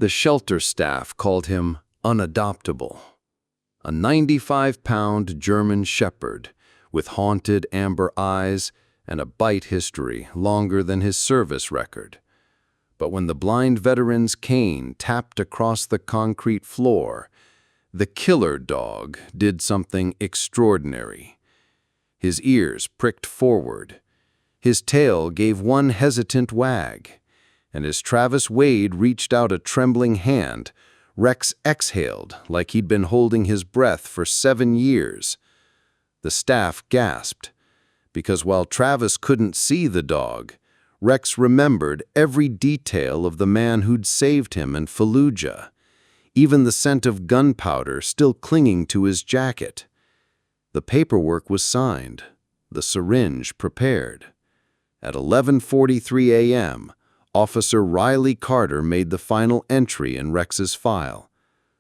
The shelter staff called him unadoptable. A 95-pound German shepherd with haunted amber eyes and a bite history longer than his service record. But when the blind veteran's cane tapped across the concrete floor, the killer dog did something extraordinary. His ears pricked forward. His tail gave one hesitant wag, and as Travis Wade reached out a trembling hand, Rex exhaled like he'd been holding his breath for 7 years. The staff gasped, because while Travis couldn't see the dog, Rex remembered every detail of the man who'd saved him in Fallujah, even the scent of gunpowder still clinging to his jacket. The paperwork was signed, the syringe prepared. At 11:43 a.m., Officer Riley Carter made the final entry in Rex's file.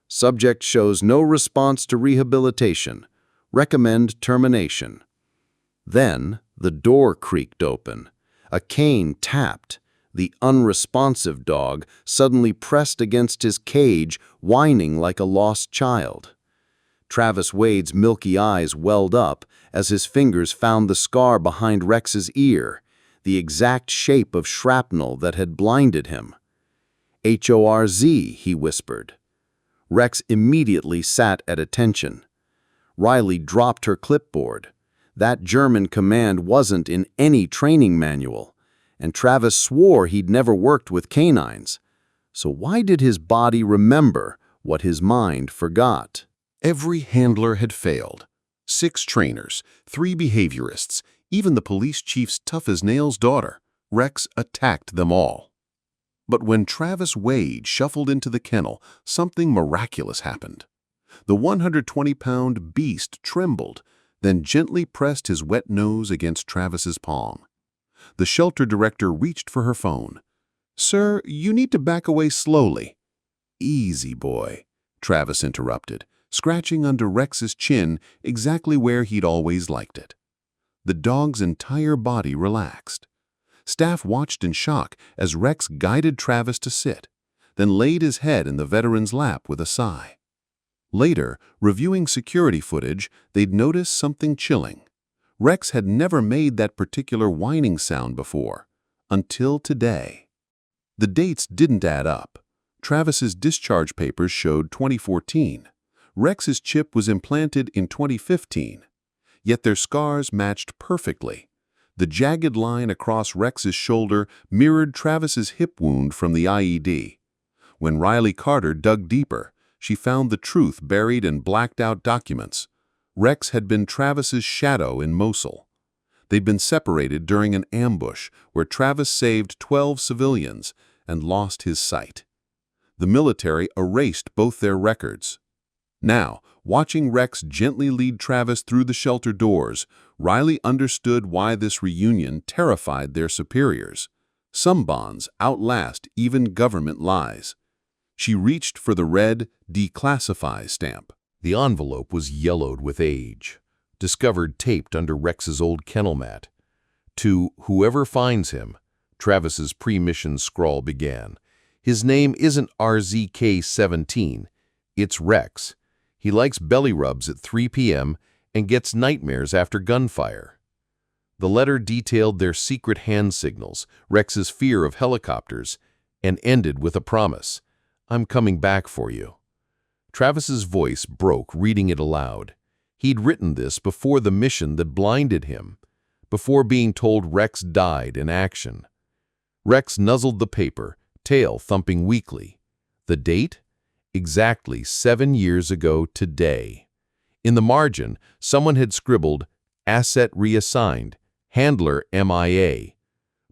Subject shows no response to rehabilitation. Recommend termination. Then the door creaked open. A cane tapped. The unresponsive dog suddenly pressed against his cage, whining like a lost child. Travis Wade's milky eyes welled up as his fingers found the scar behind Rex's ear, the exact shape of shrapnel that had blinded him. "HORZ," he whispered. Rex immediately sat at attention. Riley dropped her clipboard. That German command wasn't in any training manual, and Travis swore he'd never worked with canines. So why did his body remember what his mind forgot? Every handler had failed. 6 trainers, 3 behaviorists, even the police chief's tough-as-nails daughter. Rex attacked them all. But when Travis Wade shuffled into the kennel, something miraculous happened. The 120-pound beast trembled, then gently pressed his wet nose against Travis's palm. The shelter director reached for her phone. "Sir, you need to back away slowly." "Easy, boy," Travis interrupted, scratching under Rex's chin exactly where he'd always liked it. The dog's entire body relaxed. Staff watched in shock as Rex guided Travis to sit, then laid his head in the veteran's lap with a sigh. Later, reviewing security footage, they'd noticed something chilling. Rex had never made that particular whining sound before, until today. The dates didn't add up. Travis's discharge papers showed 2014. Rex's chip was implanted in 2015. Yet their scars matched perfectly. The jagged line across Rex's shoulder mirrored Travis's hip wound from the IED. When Riley Carter dug deeper, she found the truth buried in blacked-out documents. Rex had been Travis's shadow in Mosul. They'd been separated during an ambush where Travis saved 12 civilians and lost his sight. The military erased both their records. Now, watching Rex gently lead Travis through the shelter doors, Riley understood why this reunion terrified their superiors. Some bonds outlast even government lies. She reached for the red "Declassify" stamp. The envelope was yellowed with age, discovered taped under Rex's old kennel mat. To whoever finds him, Travis's pre-mission scrawl began. His name isn't RZK-17, it's Rex. He likes belly rubs at 3 p.m. and gets nightmares after gunfire. The letter detailed their secret hand signals, Rex's fear of helicopters, and ended with a promise. "I'm coming back for you." Travis's voice broke reading it aloud. He'd written this before the mission that blinded him, before being told Rex died in action. Rex nuzzled the paper, tail thumping weakly. The date? Exactly 7 years ago today. In the margin, someone had scribbled, "Asset reassigned, handler MIA."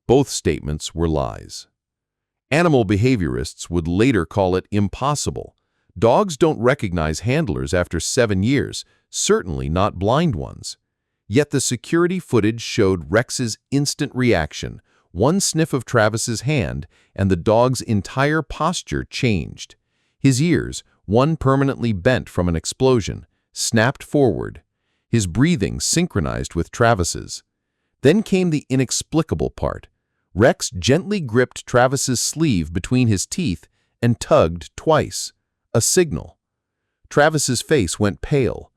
Both statements were lies. Animal behaviorists would later call it impossible. Dogs don't recognize handlers after 7 years, certainly not blind ones. Yet the security footage showed Rex's instant reaction. One sniff of Travis's hand, and the dog's entire posture changed. His ears, one permanently bent from an explosion, snapped forward. His breathing synchronized with Travis's. Then came the inexplicable part. Rex gently gripped Travis's sleeve between his teeth and tugged twice, a signal. Travis's face went pale.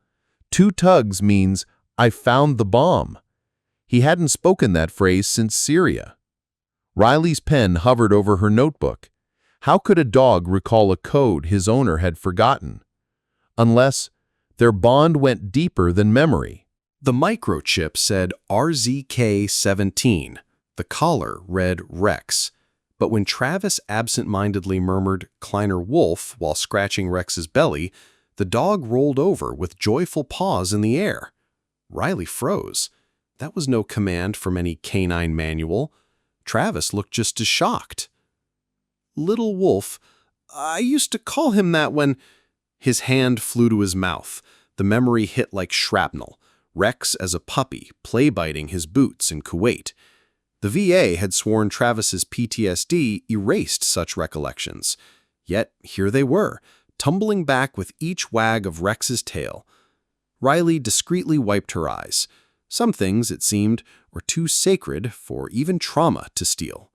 2 tugs means, "I found the bomb." He hadn't spoken that phrase since Syria. Riley's pen hovered over her notebook. How could a dog recall a code his owner had forgotten? Unless their bond went deeper than memory. The microchip said RZK-17. The collar read Rex. But when Travis absent-mindedly murmured Kleiner Wolf while scratching Rex's belly, the dog rolled over with joyful paws in the air. Riley froze. That was no command from any canine manual. Travis looked just as shocked. "Little Wolf, I used to call him that when—" His hand flew to his mouth. The memory hit like shrapnel. Rex as a puppy, play-biting his boots in Kuwait. The VA had sworn Travis's PTSD erased such recollections. Yet here they were, tumbling back with each wag of Rex's tail. Riley discreetly wiped her eyes. Some things, it seemed, were too sacred for even trauma to steal.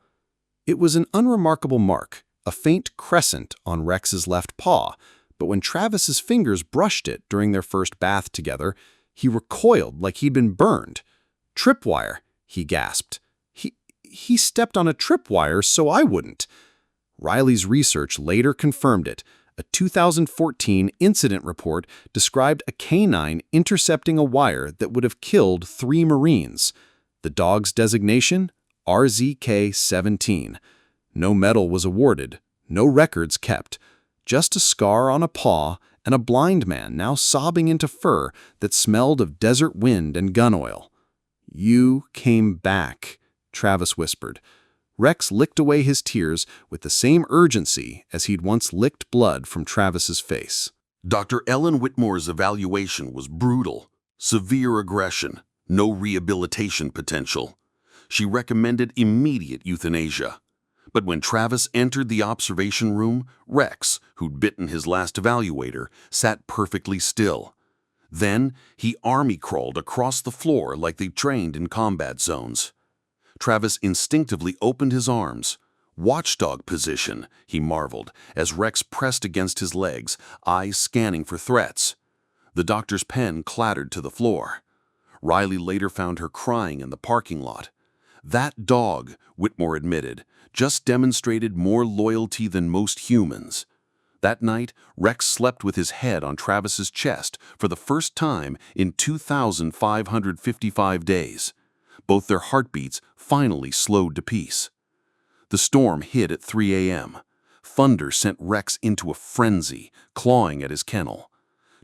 It was an unremarkable mark, a faint crescent on Rex's left paw, but when Travis's fingers brushed it during their first bath together, he recoiled like he'd been burned. "Tripwire," he gasped. He stepped on a tripwire so I wouldn't." Riley's research later confirmed it. A 2014 incident report described a canine intercepting a wire that would have killed 3 Marines. The dog's designation? RZK-17. No medal was awarded, no records kept. Just a scar on a paw and a blind man now sobbing into fur that smelled of desert wind and gun oil. "You came back," Travis whispered. Rex licked away his tears with the same urgency as he'd once licked blood from Travis's face. Dr. Ellen Whitmore's evaluation was brutal. Severe aggression, no rehabilitation potential. She recommended immediate euthanasia. But when Travis entered the observation room, Rex, who'd bitten his last evaluator, sat perfectly still. Then he army-crawled across the floor like they trained in combat zones. Travis instinctively opened his arms. "Watchdog position," he marveled, as Rex pressed against his legs, eyes scanning for threats. The doctor's pen clattered to the floor. Riley later found her crying in the parking lot. That dog, Whitmore admitted, just demonstrated more loyalty than most humans. That night, Rex slept with his head on Travis's chest for the first time in 2,555 days. Both their heartbeats finally slowed to peace. The storm hit at 3 a.m. Thunder sent Rex into a frenzy, clawing at his kennel.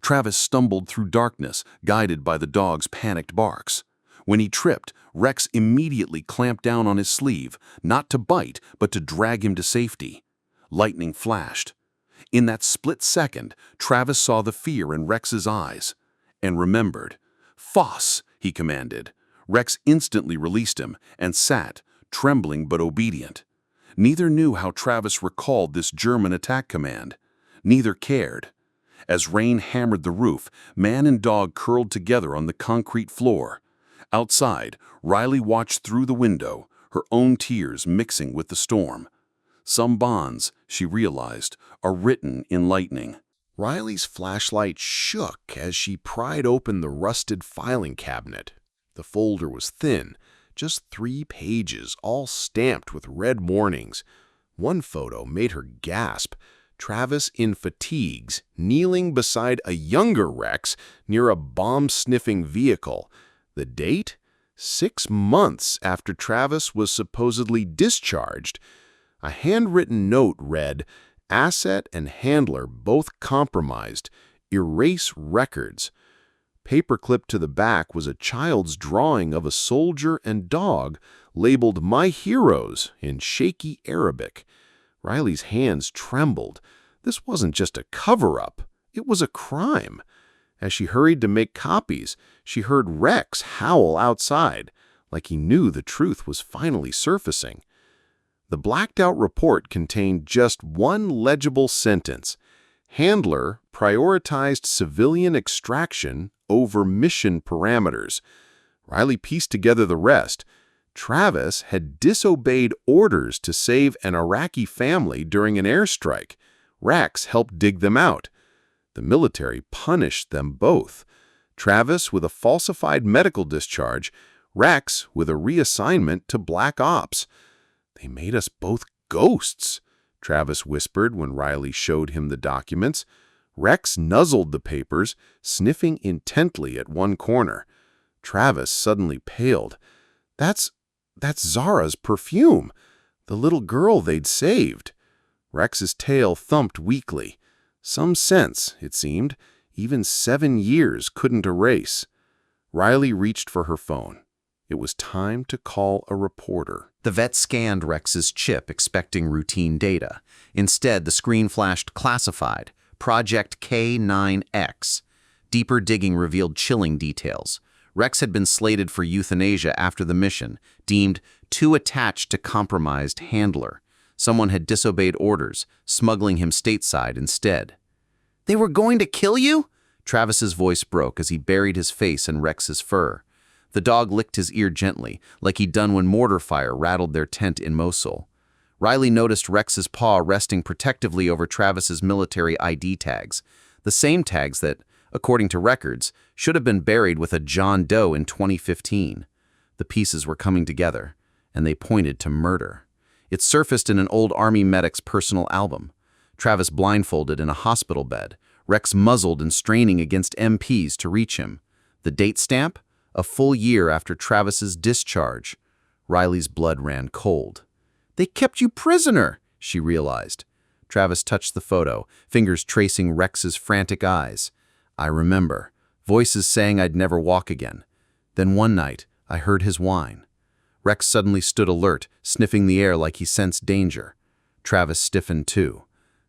Travis stumbled through darkness, guided by the dog's panicked barks. When he tripped, Rex immediately clamped down on his sleeve, not to bite, but to drag him to safety. Lightning flashed. In that split second, Travis saw the fear in Rex's eyes and remembered. "Foss," he commanded. Rex instantly released him and sat, trembling but obedient. Neither knew how Travis recalled this German attack command. Neither cared. As rain hammered the roof, man and dog curled together on the concrete floor. Outside, Riley watched through the window, her own tears mixing with the storm. Some bonds, she realized, are written in lightning. Riley's flashlight shook as she pried open the rusted filing cabinet. The folder was thin, just 3 pages, all stamped with red warnings. One photo made her gasp. Travis in fatigues, kneeling beside a younger Rex near a bomb-sniffing vehicle. The date? 6 months after Travis was supposedly discharged. A handwritten note read, "Asset and handler both compromised. Erase records." Paperclipped to the back was a child's drawing of a soldier and dog labeled "My Heroes" in shaky Arabic. Riley's hands trembled. This wasn't just a cover-up. It was a crime. As she hurried to make copies, she heard Rex howl outside, like he knew the truth was finally surfacing. The blacked-out report contained just one legible sentence. Handler prioritized civilian extraction over mission parameters. Riley pieced together the rest. Travis had disobeyed orders to save an Iraqi family during an airstrike. Rex helped dig them out. The military punished them both. Travis with a falsified medical discharge, Rex with a reassignment to Black Ops. "They made us both ghosts," Travis whispered when Riley showed him the documents. Rex nuzzled the papers, sniffing intently at one corner. Travis suddenly paled. That's Zara's perfume, the little girl they'd saved." Rex's tail thumped weakly. Some sense, it seemed, even 7 years couldn't erase. Riley reached for her phone. It was time to call a reporter. The vet scanned Rex's chip, expecting routine data. Instead, the screen flashed classified, Project K9X. Deeper digging revealed chilling details. Rex had been slated for euthanasia after the mission, deemed too attached to compromised handler. Someone had disobeyed orders, smuggling him stateside instead. "They were going to kill you?" Travis's voice broke as he buried his face in Rex's fur. The dog licked his ear gently, like he'd done when mortar fire rattled their tent in Mosul. Riley noticed Rex's paw resting protectively over Travis's military ID tags, the same tags that, according to records, should have been buried with a John Doe in 2015. The pieces were coming together, and they pointed to murder. It surfaced in an old Army medic's personal album. Travis blindfolded in a hospital bed, Rex muzzled and straining against MPs to reach him. The date stamp? A full year after Travis's discharge. Riley's blood ran cold. "They kept you prisoner," she realized. Travis touched the photo, fingers tracing Rex's frantic eyes. "I remember. Voices saying I'd never walk again. Then one night, I heard his whine." Rex suddenly stood alert, sniffing the air like he sensed danger. Travis stiffened too.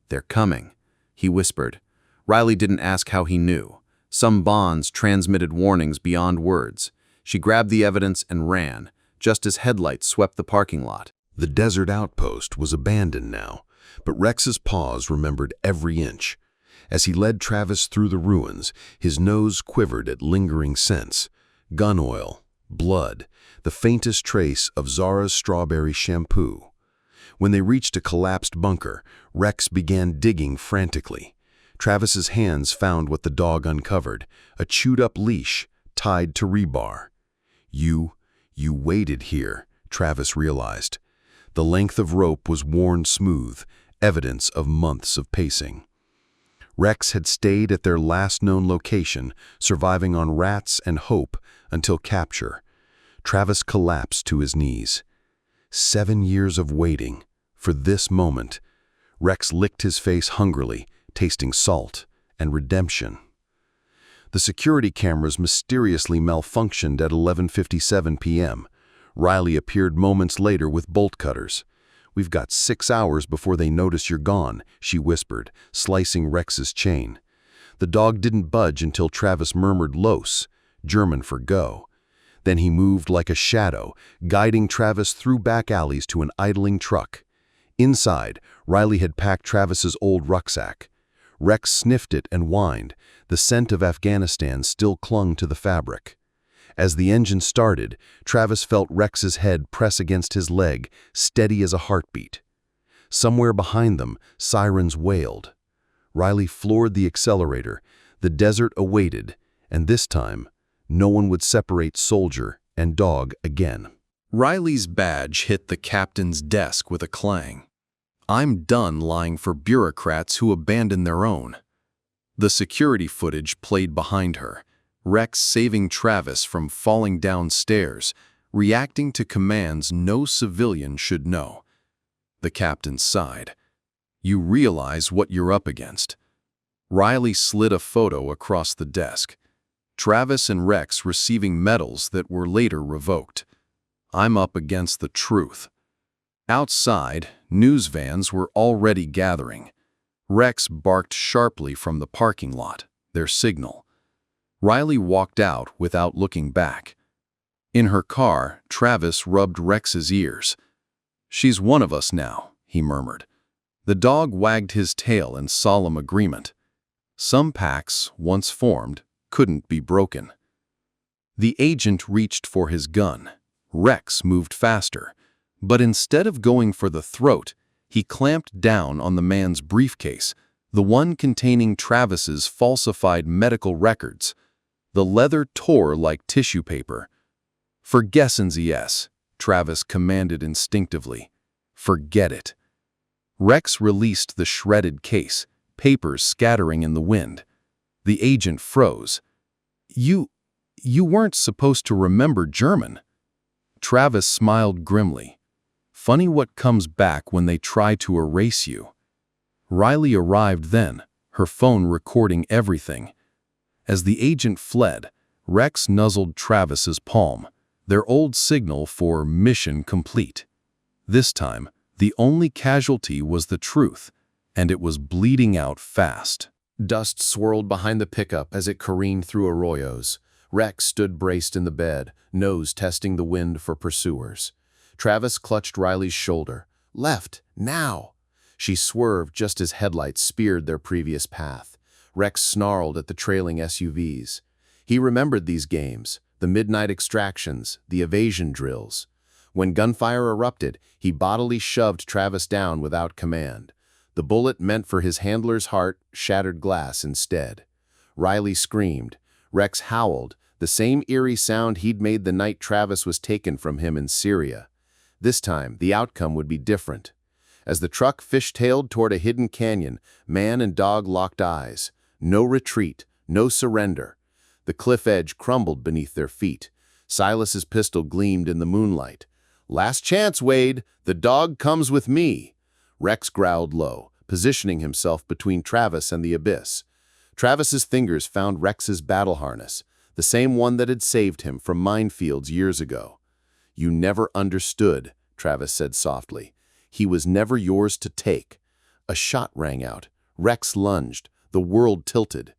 "They're coming," he whispered. Riley didn't ask how he knew. Some bonds transmitted warnings beyond words. She grabbed the evidence and ran, just as headlights swept the parking lot. The desert outpost was abandoned now, but Rex's paws remembered every inch. As he led Travis through the ruins, his nose quivered at lingering scents. Gun oil, blood, the faintest trace of Zara's strawberry shampoo. When they reached a collapsed bunker, Rex began digging frantically. Travis's hands found what the dog uncovered, a chewed-up leash tied to rebar. You waited here," Travis realized. The length of rope was worn smooth, evidence of months of pacing. Rex had stayed at their last known location, surviving on rats and hope until capture. Travis collapsed to his knees. 7 years of waiting, for this moment. Rex licked his face hungrily, tasting salt and redemption. The security cameras mysteriously malfunctioned at 11:57 p.m. Riley appeared moments later with bolt cutters. "We've got 6 hours before they notice you're gone," she whispered, slicing Rex's chain. The dog didn't budge until Travis murmured "los," German for go. Then he moved like a shadow, guiding Travis through back alleys to an idling truck. Inside, Riley had packed Travis's old rucksack. Rex sniffed it and whined. The scent of Afghanistan still clung to the fabric. As the engine started, Travis felt Rex's head press against his leg, steady as a heartbeat. Somewhere behind them, sirens wailed. Riley floored the accelerator. The desert awaited, and this time, no one would separate soldier and dog again. Riley's badge hit the captain's desk with a clang. "I'm done lying for bureaucrats who abandon their own." The security footage played behind her, Rex saving Travis from falling downstairs, reacting to commands no civilian should know. The captain sighed. "You realize what you're up against." Riley slid a photo across the desk. Travis and Rex receiving medals that were later revoked. "I'm up against the truth." Outside, news vans were already gathering. Rex barked sharply from the parking lot, their signal. Riley walked out without looking back. In her car, Travis rubbed Rex's ears. "She's one of us now," he murmured. The dog wagged his tail in solemn agreement. Some pacts, once formed, couldn't be broken. The agent reached for his gun. Rex moved faster, but instead of going for the throat, he clamped down on the man's briefcase, the one containing Travis's falsified medical records. The leather tore like tissue paper. "Vergessen Sie es," Travis commanded instinctively. "Forget it." Rex released the shredded case, papers scattering in the wind. The agent froze. You weren't supposed to remember German." Travis smiled grimly. "Funny what comes back when they try to erase you." Riley arrived then, her phone recording everything. As the agent fled, Rex nuzzled Travis's palm, their old signal for mission complete. This time, the only casualty was the truth, and it was bleeding out fast. Dust swirled behind the pickup as it careened through arroyos. Rex stood braced in the bed, nose testing the wind for pursuers. Travis clutched Riley's shoulder. "Left, now!" She swerved just as headlights speared their previous path. Rex snarled at the trailing SUVs. He remembered these games, the midnight extractions, the evasion drills. When gunfire erupted, he bodily shoved Travis down without command. The bullet meant for his handler's heart shattered glass instead. Riley screamed. Rex howled, the same eerie sound he'd made the night Travis was taken from him in Syria. This time, the outcome would be different. As the truck fishtailed toward a hidden canyon, man and dog locked eyes. No retreat, no surrender. The cliff edge crumbled beneath their feet. Silas's pistol gleamed in the moonlight. "Last chance, Wade. The dog comes with me." Rex growled low, positioning himself between Travis and the abyss. Travis's fingers found Rex's battle harness, the same one that had saved him from minefields years ago. "You never understood," Travis said softly. "He was never yours to take." A shot rang out. Rex lunged. The world tilted.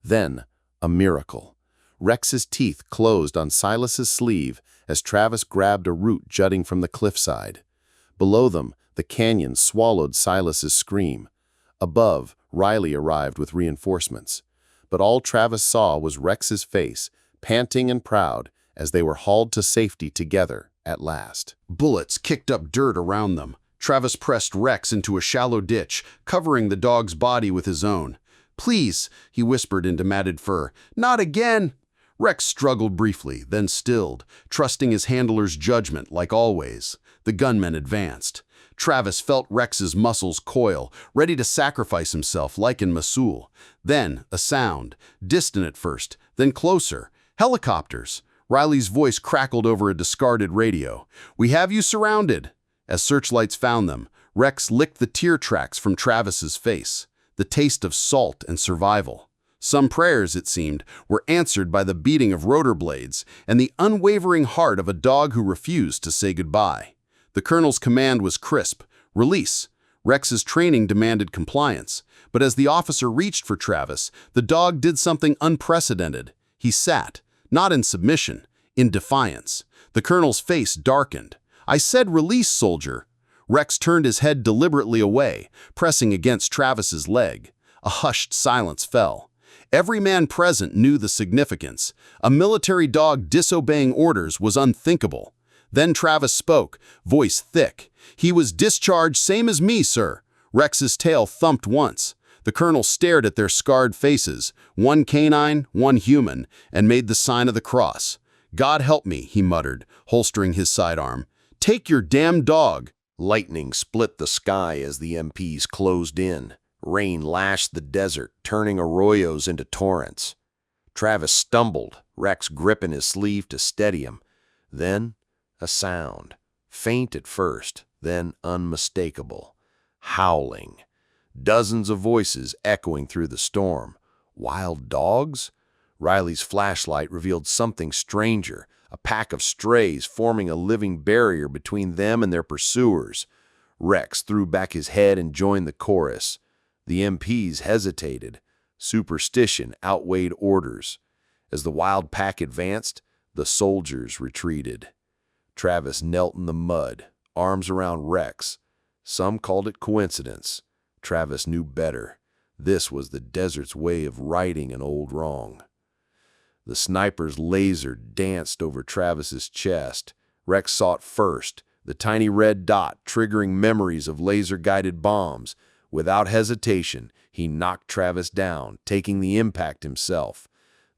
Then, a miracle. Rex's teeth closed on Silas's sleeve as Travis grabbed a root jutting from the cliffside. Below them, the canyon swallowed Silas's scream. Above, Riley arrived with reinforcements. But all Travis saw was Rex's face, panting and proud, as they were hauled to safety together at last. Bullets kicked up dirt around them. Travis pressed Rex into a shallow ditch, covering the dog's body with his own. "Please," he whispered into matted fur, "not again." Rex struggled briefly, then stilled, trusting his handler's judgment like always. The gunmen advanced. Travis felt Rex's muscles coil, ready to sacrifice himself like in Mosul. Then, a sound, distant at first, then closer. Helicopters. Riley's voice crackled over a discarded radio. "We have you surrounded." As searchlights found them, Rex licked the tear tracks from Travis's face, the taste of salt and survival. Some prayers, it seemed, were answered by the beating of rotor blades and the unwavering heart of a dog who refused to say goodbye. The colonel's command was crisp: release. Rex's training demanded compliance, but as the officer reached for Travis, the dog did something unprecedented. He sat, not in submission, in defiance. The colonel's face darkened. "I said release, soldier." Rex turned his head deliberately away, pressing against Travis's leg. A hushed silence fell. Every man present knew the significance. A military dog disobeying orders was unthinkable. Then Travis spoke, voice thick. "He was discharged same as me, sir." Rex's tail thumped once. The colonel stared at their scarred faces, one canine, one human, and made the sign of the cross. "God help me," he muttered, holstering his sidearm. "Take your damn dog." Lightning split the sky as the MPs closed in. Rain lashed the desert, turning arroyos into torrents. Travis stumbled, Rex gripping his sleeve to steady him. Then, a sound. Faint at first, then unmistakable. Howling. Dozens of voices echoing through the storm. Wild dogs? Riley's flashlight revealed something stranger, a pack of strays forming a living barrier between them and their pursuers. Rex threw back his head and joined the chorus. The MPs hesitated. Superstition outweighed orders. As the wild pack advanced, the soldiers retreated. Travis knelt in the mud, arms around Rex. Some called it coincidence. Travis knew better. This was the desert's way of righting an old wrong. The sniper's laser danced over Travis's chest. Rex saw it first, the tiny red dot triggering memories of laser-guided bombs. Without hesitation, he knocked Travis down, taking the impact himself.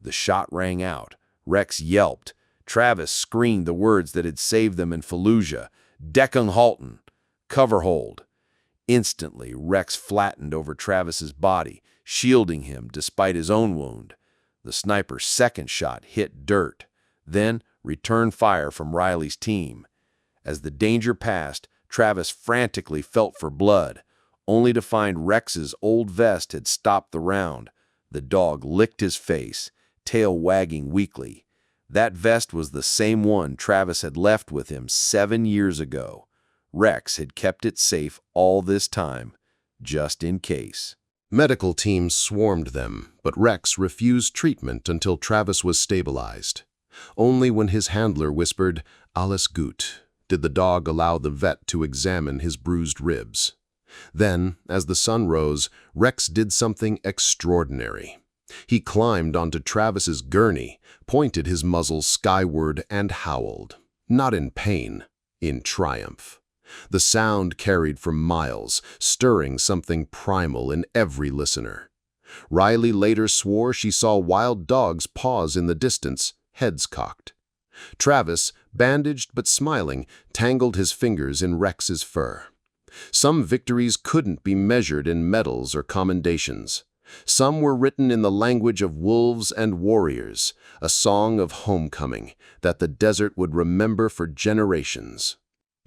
The shot rang out. Rex yelped. Travis screamed the words that had saved them in Fallujah. Deckung halten. Cover hold. Instantly, Rex flattened over Travis's body, shielding him despite his own wound. The sniper's second shot hit dirt, then returned fire from Riley's team. As the danger passed, Travis frantically felt for blood, only to find Rex's old vest had stopped the round. The dog licked his face, tail wagging weakly. That vest was the same one Travis had left with him 7 years ago. Rex had kept it safe all this time, just in case. Medical teams swarmed them, but Rex refused treatment until Travis was stabilized. Only when his handler whispered, "Alles gut," did the dog allow the vet to examine his bruised ribs. Then, as the sun rose, Rex did something extraordinary. He climbed onto Travis's gurney, pointed his muzzle skyward, and howled. Not in pain, in triumph. The sound carried for miles, stirring something primal in every listener. Riley later swore she saw wild dogs pause in the distance, heads cocked. Travis, bandaged but smiling, tangled his fingers in Rex's fur. Some victories couldn't be measured in medals or commendations. Some were written in the language of wolves and warriors, a song of homecoming that the desert would remember for generations.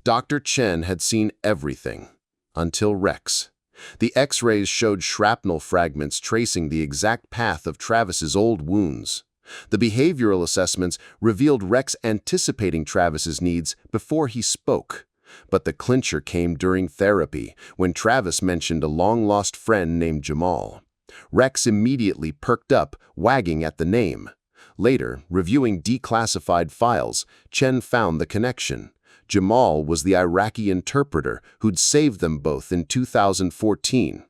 Dr. Chen had seen everything, until Rex. The X-rays showed shrapnel fragments tracing the exact path of Travis's old wounds. The behavioral assessments revealed Rex anticipating Travis's needs before he spoke. But the clincher came during therapy, when Travis mentioned a long-lost friend named Jamal. Rex immediately perked up, wagging at the name. Later, reviewing declassified files, Chen found the connection. Jamal was the Iraqi interpreter who'd saved them both in 2014.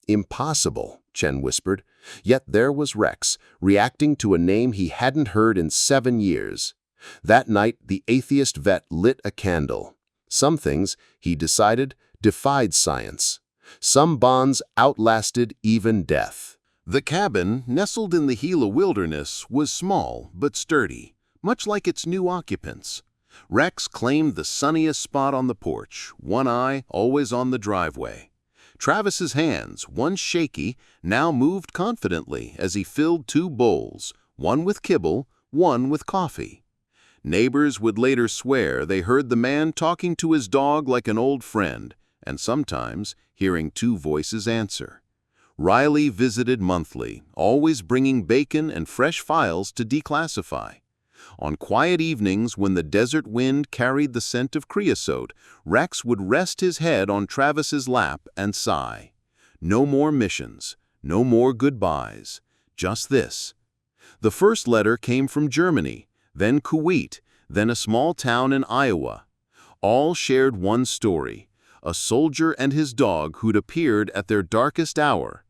Impossible, Chen whispered. Yet there was Rex, reacting to a name he hadn't heard in 7 years. That night, the atheist vet lit a candle. Some things, he decided, defied science. Some bonds outlasted even death. The cabin, nestled in the Gila wilderness, was small but sturdy, much like its new occupants. Rex claimed the sunniest spot on the porch, one eye always on the driveway. Travis's hands, once shaky, now moved confidently as he filled 2 bowls, one with kibble, one with coffee. Neighbors would later swear they heard the man talking to his dog like an old friend, and sometimes hearing 2 voices answer. Riley visited monthly, always bringing bacon and fresh files to declassify. On quiet evenings when the desert wind carried the scent of creosote, Rex would rest his head on Travis's lap and sigh. No more missions, no more goodbyes, just this. The first letter came from Germany, then Kuwait, then a small town in Iowa. All shared one story, a soldier and his dog who'd appeared at their darkest hour.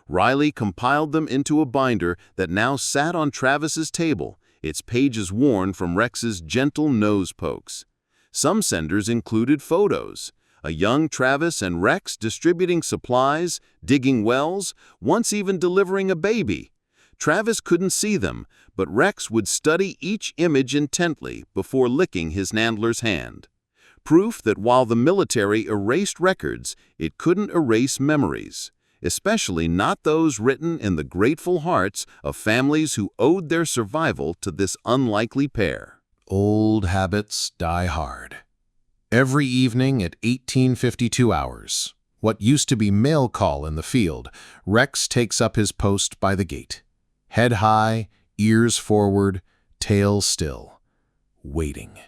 Riley compiled them into a binder that now sat on Travis's table, its pages worn from Rex's gentle nose pokes. Some senders included photos, a young Travis and Rex distributing supplies, digging wells, once even delivering a baby. Travis couldn't see them, but Rex would study each image intently before licking his handler's hand. Proof that while the military erased records, it couldn't erase memories, especially not those written in the grateful hearts of families who owed their survival to this unlikely pair. Old habits die hard. Every evening at 18:52 hours, what used to be mail call in the field, Rex takes up his post by the gate. Head high, ears forward, tail still, waiting.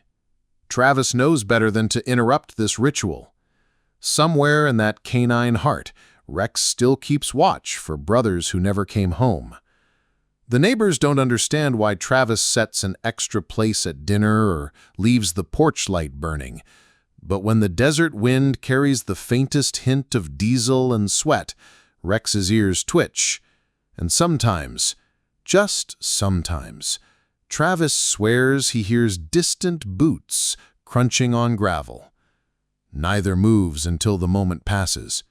Travis knows better than to interrupt this ritual. Somewhere in that canine heart, Rex still keeps watch for brothers who never came home. The neighbors don't understand why Travis sets an extra place at dinner or leaves the porch light burning. But when the desert wind carries the faintest hint of diesel and sweat, Rex's ears twitch. And sometimes, just sometimes, Travis swears he hears distant boots crunching on gravel. Neither moves until the moment passes.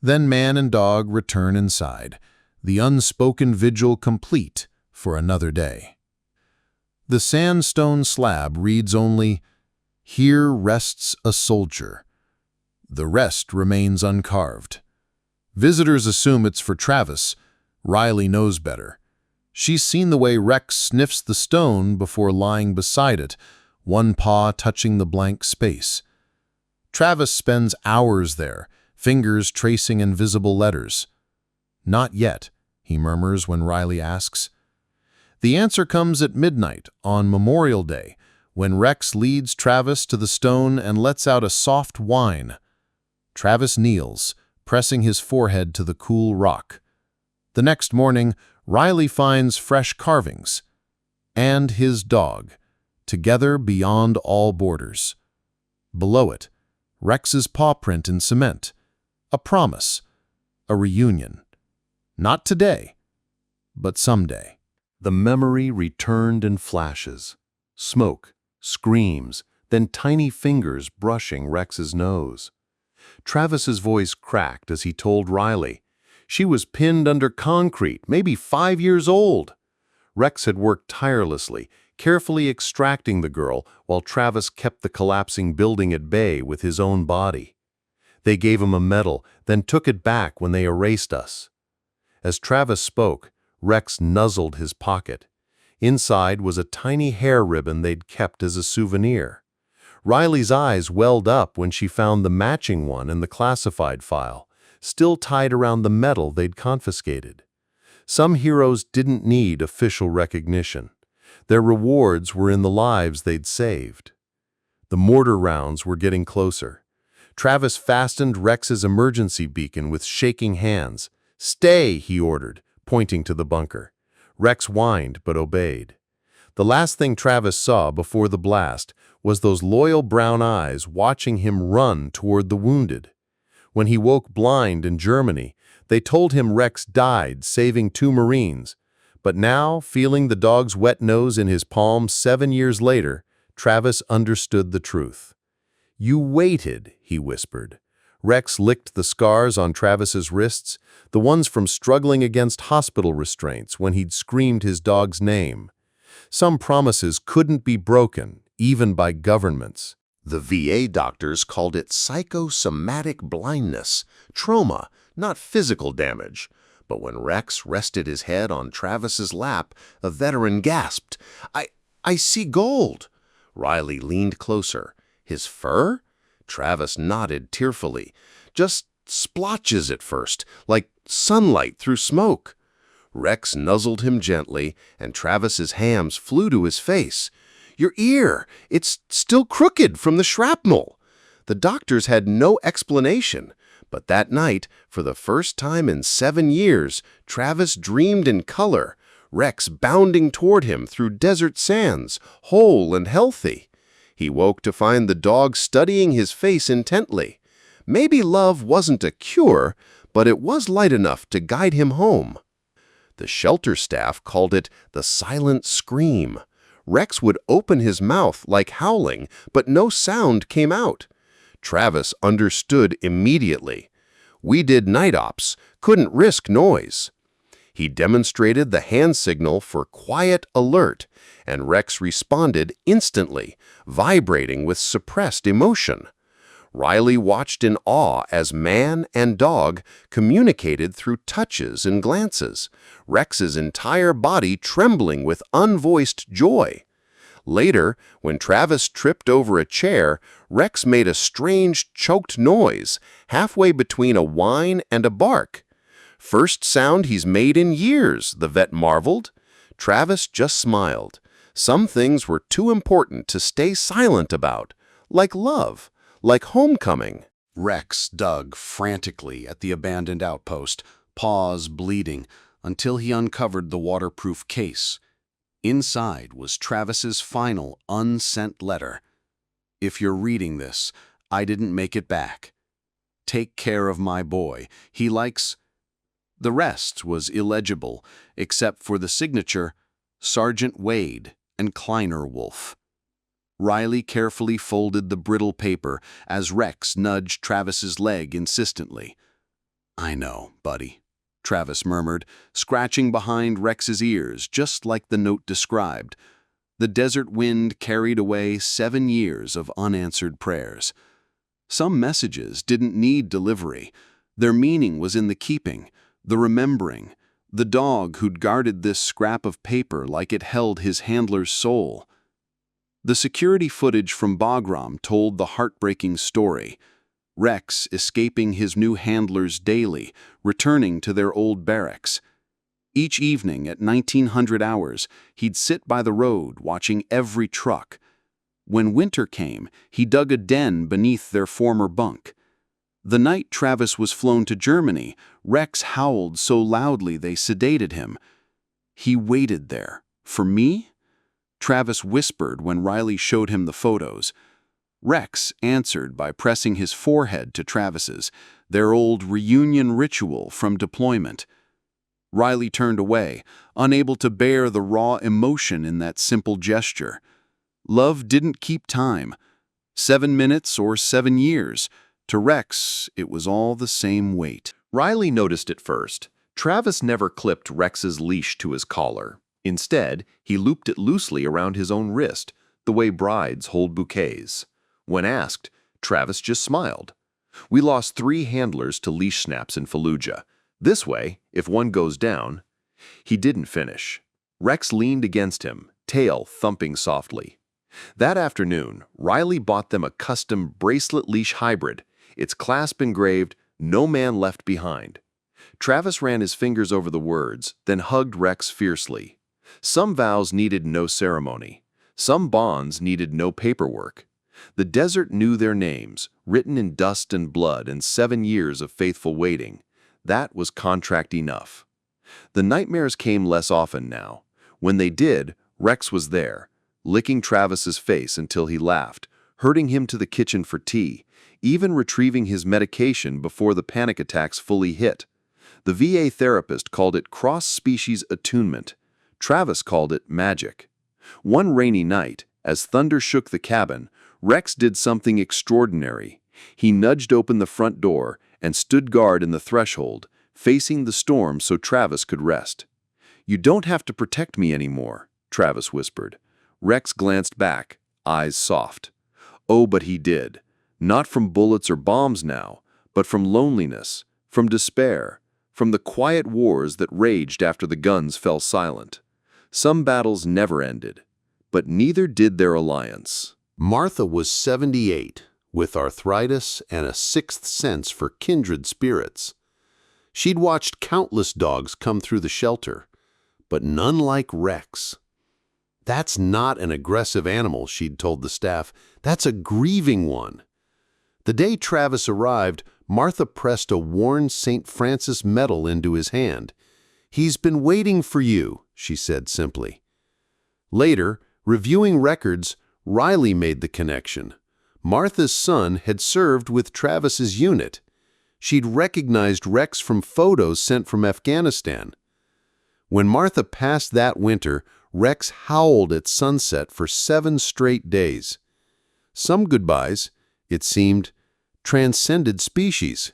Then man and dog return inside, the unspoken vigil complete for another day. The sandstone slab reads only, "Here rests a soldier." The rest remains uncarved. Visitors assume it's for Travis. Riley knows better. She's seen the way Rex sniffs the stone before lying beside it, one paw touching the blank space. Travis spends hours there, fingers tracing invisible letters. "Not yet," he murmurs when Riley asks. The answer comes at midnight on Memorial Day, when Rex leads Travis to the stone and lets out a soft whine. Travis kneels, pressing his forehead to the cool rock. The next morning, Riley finds fresh carvings. And his dog, together beyond all borders. Below it, Rex's paw print in cement. A promise. A reunion. Not today, but someday. The memory returned in flashes. Smoke, screams, then tiny fingers brushing Rex's nose. Travis's voice cracked as he told Riley. She was pinned under concrete, maybe 5 years old. Rex had worked tirelessly, carefully extracting the girl while Travis kept the collapsing building at bay with his own body. They gave him a medal, then took it back when they erased us. As Travis spoke, Rex nuzzled his pocket. Inside was a tiny hair ribbon they'd kept as a souvenir. Riley's eyes welled up when she found the matching one in the classified file, still tied around the medal they'd confiscated. Some heroes didn't need official recognition. Their rewards were in the lives they'd saved. The mortar rounds were getting closer. Travis fastened Rex's emergency beacon with shaking hands. "Stay," he ordered, pointing to the bunker. Rex whined but obeyed. The last thing Travis saw before the blast was those loyal brown eyes watching him run toward the wounded. When he woke blind in Germany, they told him Rex died saving 2 Marines. But now, feeling the dog's wet nose in his palm 7 years later, Travis understood the truth. "You waited," he whispered. Rex licked the scars on Travis's wrists, the ones from struggling against hospital restraints when he'd screamed his dog's name. Some promises couldn't be broken, even by governments. The VA doctors called it psychosomatic blindness, trauma, not physical damage. But when Rex rested his head on Travis's lap, a veteran gasped, I see gold." Riley leaned closer. "His fur?" Travis nodded tearfully. "Just splotches at first, like sunlight through smoke." Rex nuzzled him gently, and Travis's hams flew to his face. "Your ear! It's still crooked from the shrapnel." The doctors had no explanation, but that night, for the first time in 7 years, Travis dreamed in color, Rex bounding toward him through desert sands, whole and healthy. He woke to find the dog studying his face intently. Maybe love wasn't a cure, but it was light enough to guide him home. The shelter staff called it the silent scream. Rex would open his mouth like howling, but no sound came out. Travis understood immediately. We did night ops, couldn't risk noise. He demonstrated the hand signal for quiet alert, and Rex responded instantly, vibrating with suppressed emotion. Riley watched in awe as man and dog communicated through touches and glances, Rex's entire body trembling with unvoiced joy. Later, when Travis tripped over a chair, Rex made a strange, choked noise, halfway between a whine and a bark. "First sound he's made in years," the vet marveled. Travis just smiled. Some things were too important to stay silent about, like love, like homecoming. Rex dug frantically at the abandoned outpost, paws bleeding, until he uncovered the waterproof case. Inside was Travis's final unsent letter. "If you're reading this, I didn't make it back. Take care of my boy. He likes..." The rest was illegible, except for the signature Sergeant Wade and Kleiner Wolf. Riley carefully folded the brittle paper as Rex nudged Travis's leg insistently. "I know, buddy," Travis murmured, scratching behind Rex's ears just like the note described. The desert wind carried away 7 years of unanswered prayers. Some messages didn't need delivery. Their meaning was in the keeping, the remembering, the dog who'd guarded this scrap of paper like it held his handler's soul. The security footage from Bagram told the heartbreaking story. Rex escaping his new handlers daily, returning to their old barracks. Each evening at 1900 hours, he'd sit by the road watching every truck. When winter came, he dug a den beneath their former bunk. The night Travis was flown to Germany, Rex howled so loudly they sedated him. "He waited there. For me?" Travis whispered when Riley showed him the photos. Rex answered by pressing his forehead to Travis's, their old reunion ritual from deployment. Riley turned away, unable to bear the raw emotion in that simple gesture. Love didn't keep time. 7 minutes or 7 years. To Rex, it was all the same weight. Riley noticed it first. Travis never clipped Rex's leash to his collar. Instead, he looped it loosely around his own wrist, the way brides hold bouquets. When asked, Travis just smiled. "We lost 3 handlers to leash snaps in Fallujah. This way, if one goes down..." He didn't finish. Rex leaned against him, tail thumping softly. That afternoon, Riley bought them a custom bracelet leash hybrid, its clasp engraved, "No man left behind." Travis ran his fingers over the words, then hugged Rex fiercely. Some vows needed no ceremony. Some bonds needed no paperwork. The desert knew their names, written in dust and blood and 7 years of faithful waiting. That was contract enough. The nightmares came less often now. When they did, Rex was there, licking Travis's face until he laughed, herding him to the kitchen for tea, even retrieving his medication before the panic attacks fully hit. The VA therapist called it cross-species attunement. Travis called it magic. One rainy night, as thunder shook the cabin, Rex did something extraordinary. He nudged open the front door and stood guard in the threshold, facing the storm so Travis could rest. "You don't have to protect me anymore," Travis whispered. Rex glanced back, eyes soft. Oh, but he did. Not from bullets or bombs now, but from loneliness, from despair, from the quiet wars that raged after the guns fell silent. Some battles never ended, but neither did their alliance. Martha was 78, with arthritis and a sixth sense for kindred spirits. She'd watched countless dogs come through the shelter, but none like Rex. "That's not an aggressive animal," she'd told the staff. "That's a grieving one." The day Travis arrived, Martha pressed a worn St. Francis medal into his hand. "He's been waiting for you," she said simply. Later, reviewing records, Riley made the connection. Martha's son had served with Travis's unit. She'd recognized Rex from photos sent from Afghanistan. When Martha passed that winter, Rex howled at sunset for 7 straight days. Some goodbyes, it seemed, transcended species.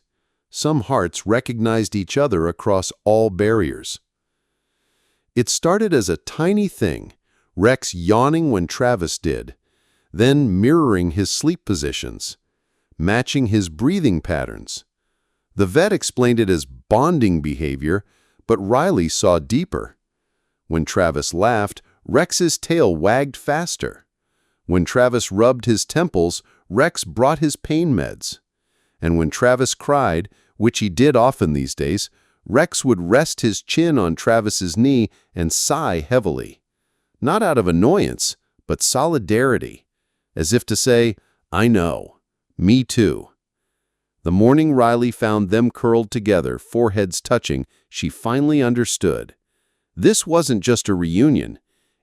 Some hearts recognized each other across all barriers. It started as a tiny thing, Rex yawning when Travis did, then mirroring his sleep positions, matching his breathing patterns. The vet explained it as bonding behavior, but Riley saw deeper. When Travis laughed, Rex's tail wagged faster. When Travis rubbed his temples, Rex brought his pain meds. And when Travis cried, which he did often these days, Rex would rest his chin on Travis's knee and sigh heavily. Not out of annoyance, but solidarity, as if to say, "I know, me too." The morning Riley found them curled together, foreheads touching, she finally understood. This wasn't just a reunion.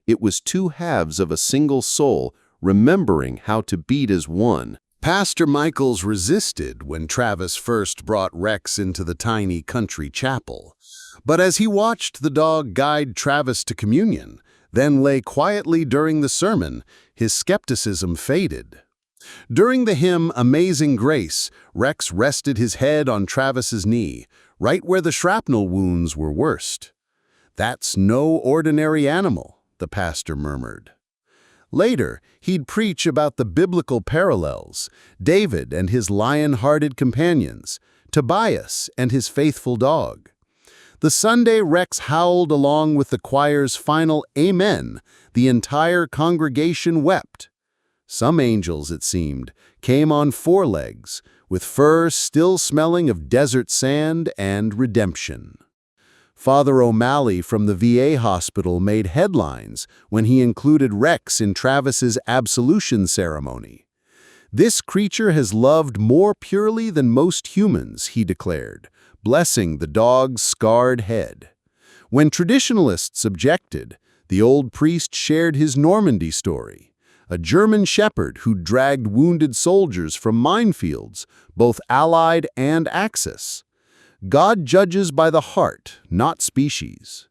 It was 2 halves of a single soul, remembering how to beat as one. Pastor Michaels resisted when Travis first brought Rex into the tiny country chapel. But as he watched the dog guide Travis to communion, then lay quietly during the sermon, his skepticism faded. During the hymn Amazing Grace, Rex rested his head on Travis's knee, right where the shrapnel wounds were worst. "That's no ordinary animal," the pastor murmured. Later, he'd preach about the biblical parallels, David and his lion-hearted companions, Tobias and his faithful dog. The Sunday Rex howled along with the choir's final Amen. The entire congregation wept. Some angels, it seemed, came on four legs, with fur still smelling of desert sand and redemption. Father O'Malley from the VA hospital made headlines when he included Rex in Travis's absolution ceremony. "This creature has loved more purely than most humans," he declared, blessing the dog's scarred head. When traditionalists objected, the old priest shared his Normandy story, a German shepherd who dragged wounded soldiers from minefields, both Allied and Axis. God judges by the heart, not species.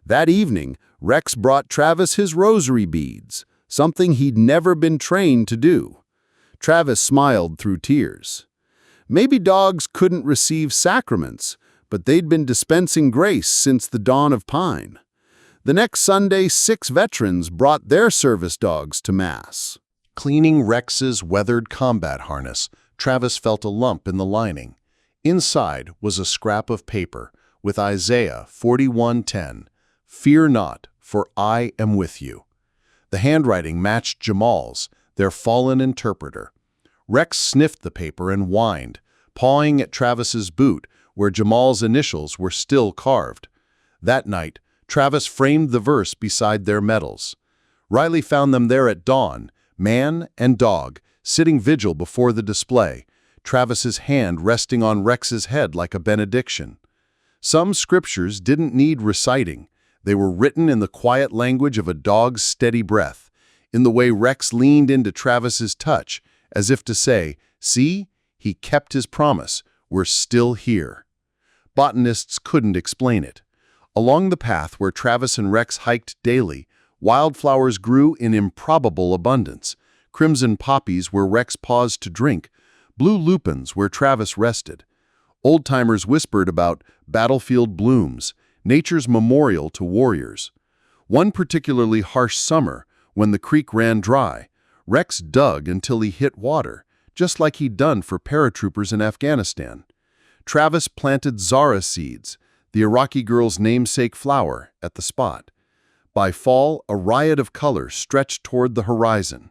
That evening, Rex brought Travis his rosary beads, something he'd never been trained to do. Travis smiled through tears. Maybe dogs couldn't receive sacraments, but they'd been dispensing grace since the dawn of Pine. The next Sunday, 6 veterans brought their service dogs to Mass. Cleaning Rex's weathered combat harness, Travis felt a lump in the lining. Inside was a scrap of paper with Isaiah 41:10, "Fear not, for I am with you." The handwriting matched Jamal's, their fallen interpreter. Rex sniffed the paper and whined, pawing at Travis's boot where Jamal's initials were still carved. That night, Travis framed the verse beside their medals. Riley found them there at dawn, man and dog, sitting vigil before the display, Travis's hand resting on Rex's head like a benediction. Some scriptures didn't need reciting. They were written in the quiet language of a dog's steady breath, in the way Rex leaned into Travis's touch, as if to say, "See, he kept his promise. We're still here." Botanists couldn't explain it. Along the path where Travis and Rex hiked daily, wildflowers grew in improbable abundance. Crimson poppies where Rex paused to drink, blue lupins where Travis rested. Old-timers whispered about battlefield blooms, nature's memorial to warriors. One particularly harsh summer, when the creek ran dry, Rex dug until he hit water, just like he'd done for paratroopers in Afghanistan. Travis planted Zara seeds, the Iraqi girl's namesake flower, at the spot. By fall, a riot of color stretched toward the horizon.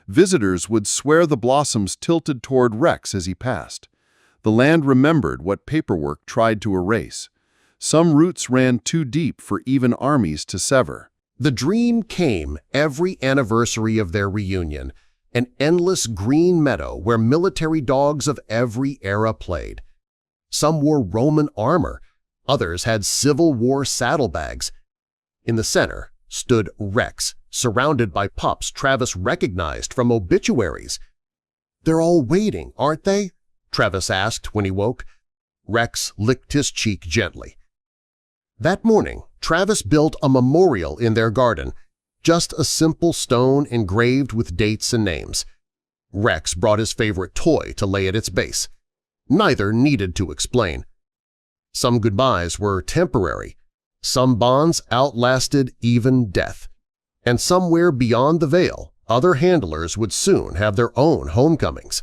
Visitors would swear the blossoms tilted toward Rex as he passed. The land remembered what paperwork tried to erase. Some roots ran too deep for even armies to sever. The dream came every anniversary of their reunion, an endless green meadow where military dogs of every era played. Some wore Roman armor, others had Civil War saddlebags. In the center stood Rex, surrounded by pups Travis recognized from obituaries. "They're all waiting, aren't they?" Travis asked when he woke. Rex licked his cheek gently. That morning, Travis built a memorial in their garden, just a simple stone engraved with dates and names. Rex brought his favorite toy to lay at its base. Neither needed to explain. Some goodbyes were temporary. Some bonds outlasted even death. And somewhere beyond the veil, other handlers would soon have their own homecomings.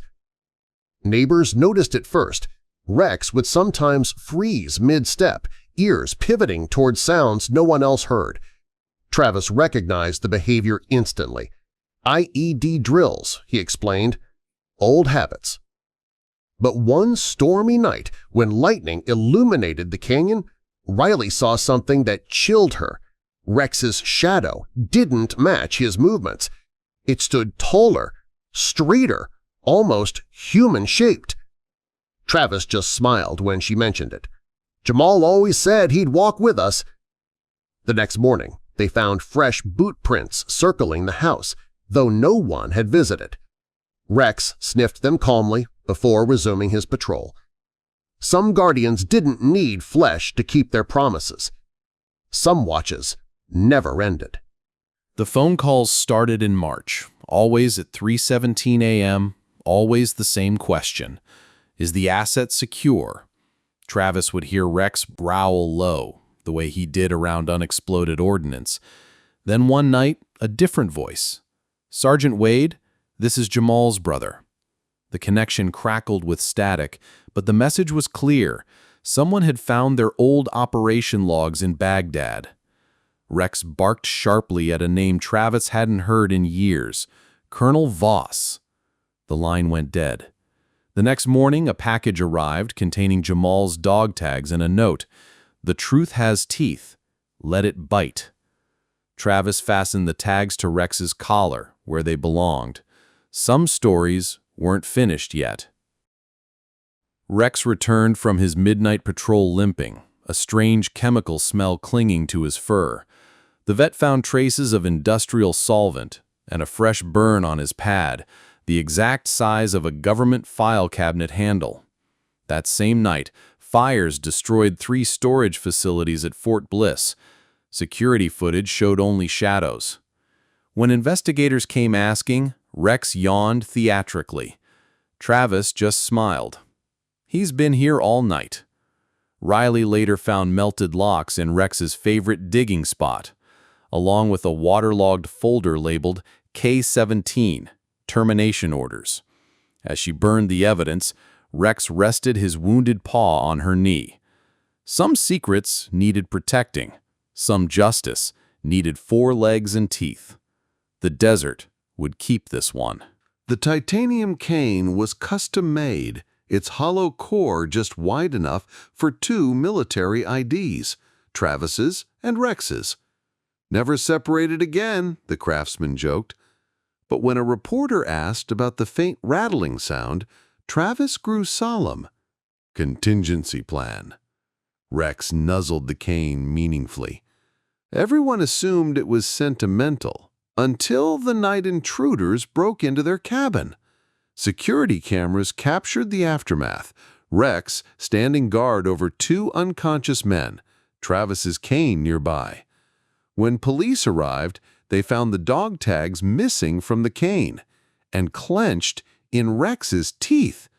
Neighbors noticed it first. Rex would sometimes freeze mid-step, ears pivoting toward sounds no one else heard. Travis recognized the behavior instantly. IED drills, he explained. Old habits. But one stormy night, when lightning illuminated the canyon, Riley saw something that chilled her. Rex's shadow didn't match his movements. It stood taller, straighter, almost human-shaped. Travis just smiled when she mentioned it. "Jamal always said he'd walk with us." The next morning, they found fresh boot prints circling the house, though no one had visited. Rex sniffed them calmly before resuming his patrol. Some guardians didn't need flesh to keep their promises. Some watches never ended. The phone calls started in March, always at 3:17 a.m., always the same question. Is the asset secure? Travis would hear Rex growl low, the way he did around unexploded ordnance. Then one night, a different voice. Sergeant Wade, this is Jamal's brother. The connection crackled with static, but the message was clear. Someone had found their old operation logs in Baghdad. Rex barked sharply at a name Travis hadn't heard in years, Colonel Voss. The line went dead. The next morning, a package arrived containing Jamal's dog tags and a note. The truth has teeth. Let it bite. Travis fastened the tags to Rex's collar, where they belonged. Some stories weren't finished yet. Rex returned from his midnight patrol limping, a strange chemical smell clinging to his fur. The vet found traces of industrial solvent and a fresh burn on his pad, the exact size of a government file cabinet handle. That same night, fires destroyed 3 storage facilities at Fort Bliss. Security footage showed only shadows. When investigators came asking, Rex yawned theatrically. Travis just smiled. He's been here all night. Riley later found melted locks in Rex's favorite digging spot, along with a waterlogged folder labeled K-17, termination orders. As she burned the evidence, Rex rested his wounded paw on her knee. Some secrets needed protecting. Some justice needed 4 legs and teeth. The desert would keep this one. The titanium cane was custom-made, its hollow core just wide enough for 2 military IDs, Travis's and Rex's. Never separated again, the craftsman joked. But when a reporter asked about the faint rattling sound, Travis grew solemn. Contingency plan. Rex nuzzled the cane meaningfully. Everyone assumed it was sentimental, until the night intruders broke into their cabin. Security cameras captured the aftermath, Rex standing guard over 2 unconscious men, Travis's cane nearby. When police arrived, they found the dog tags missing from the cane and clenched in Rex's teeth.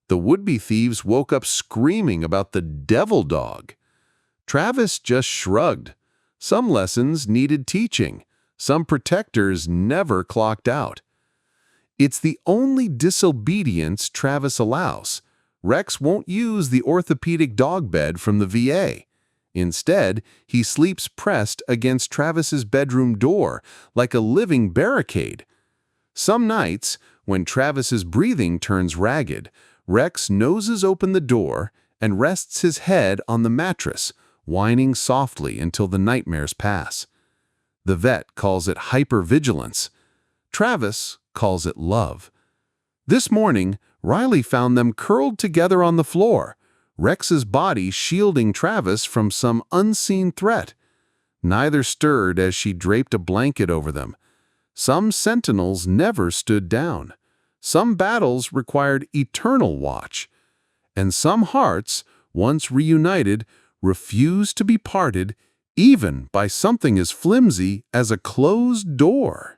The would-be thieves woke up screaming about the devil dog. Travis just shrugged. Some lessons needed teaching. Some protectors never clocked out. It's the only disobedience Travis allows. Rex won't use the orthopedic dog bed from the VA. Instead, he sleeps pressed against Travis's bedroom door like a living barricade. Some nights, when Travis's breathing turns ragged, Rex noses open the door and rests his head on the mattress, whining softly until the nightmares pass. The vet calls it hypervigilance. Travis calls it love. This morning, Riley found them curled together on the floor, Rex's body shielding Travis from some unseen threat. Neither stirred as she draped a blanket over them. Some sentinels never stood down. Some battles required eternal watch. And some hearts, once reunited, refused to be parted even by something as flimsy as a closed door.